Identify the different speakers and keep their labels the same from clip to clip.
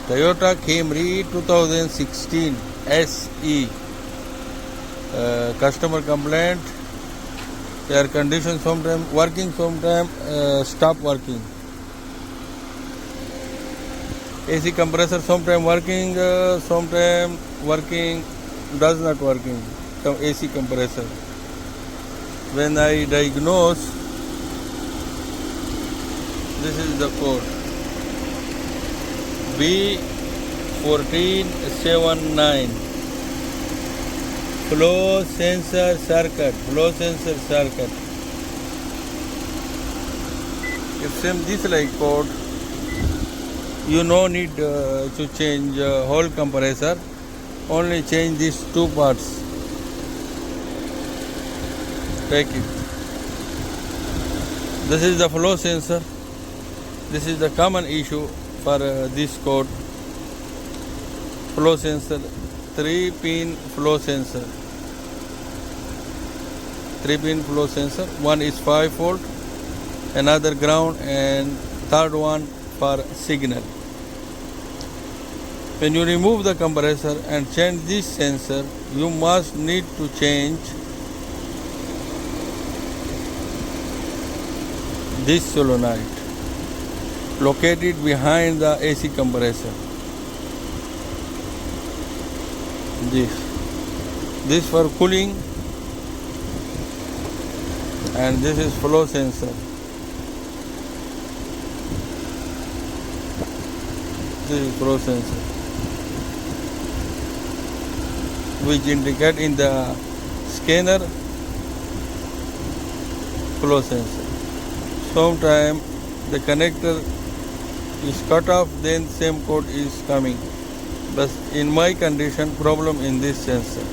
Speaker 1: Toyota Camry 2016 SE. Customer complaint. Air condition sometime working, sometime stop working. AC compressor sometime working, sometime working, does not working. AC compressor. When I diagnose, this is the code B1479. Flow sensor circuit. If same this like code, you no need to change whole compressor, only change these two parts. Take it. This is the flow sensor. This is the common issue for this code. Flow sensor, 3-pin flow sensor. 3-pin flow sensor. One is 5 volt, another ground, and third one for signal. When you remove the compressor and change this sensor, you must need to change this solenoid located behind the AC compressor. This for cooling, and this is flow sensor. This is flow sensor, which indicate in the scanner flow sensor. Sometime the connector is cut off, then same code is coming. But in my condition, problem in this sensor.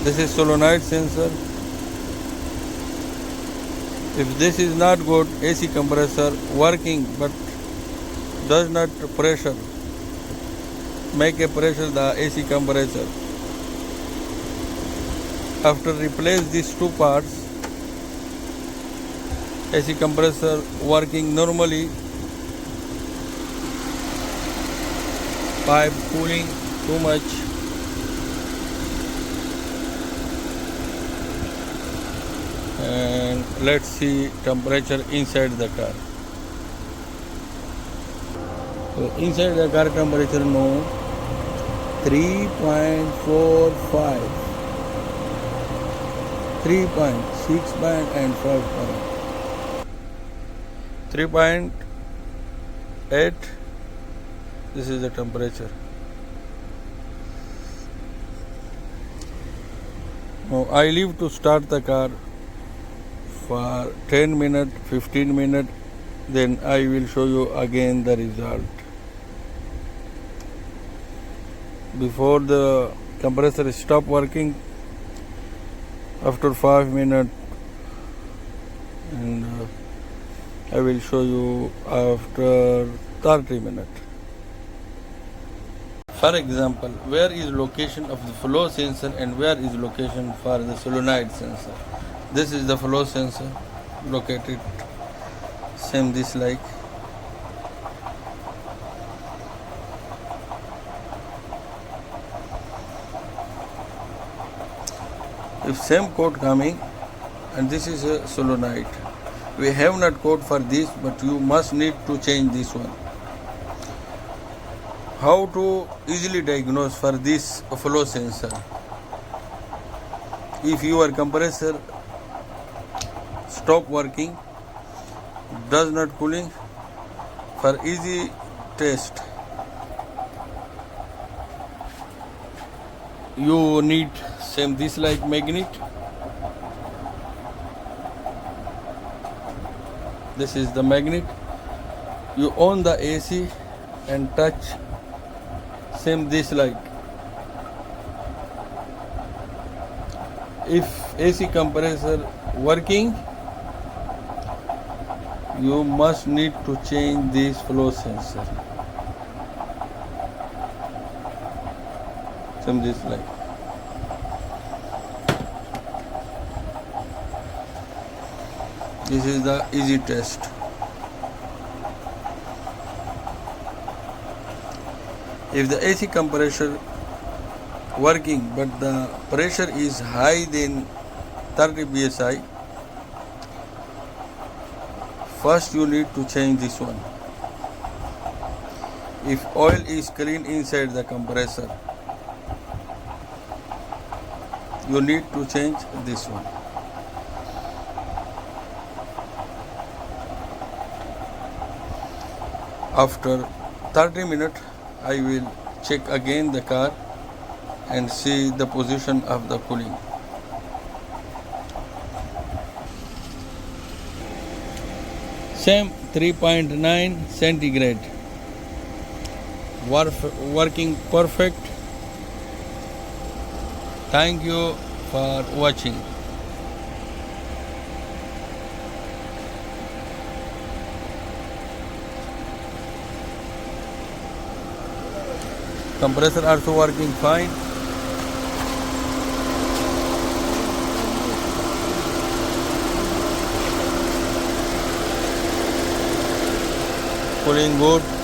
Speaker 1: This is solenoid sensor. If this is not good, AC compressor working but does not pressure, make a pressure the AC compressor. After replace these two parts, AC compressor working normally, pipe cooling too much, and let's see temperature inside the car. So inside the car temperature no, 3.45, 3.6 and 5 point. 3.8. This is the temperature. Now I leave to start the car for 10 minutes, 15 minutes, then I will show you again the result. Before the compressor stop working, after 5 minutes, and I will show you after 30 minutes. For example, where is location of the flow sensor and where is location for the solenoid sensor? This is the flow sensor located same this like. If same code coming, and this is a solenoid. We have not code for this, but you must need to change this one. How to easily diagnose for this flow sensor? If your compressor stop working, does not cooling, for easy test, you need same this like magnet. This is the magnet. You on the AC and touch same this like. If AC compressor working, you must need to change this flow sensor. Same this like. This is the easy test. If the AC compressor working but the pressure is high than 30 psi, first you need to change this one. If oil is clean inside the compressor, you need to change this one. After 30 minutes, I will check again the car and see the position of the cooling. Same 3.9 centigrade. Working perfect. Thank you for watching. Compressor also working fine. Cooling good.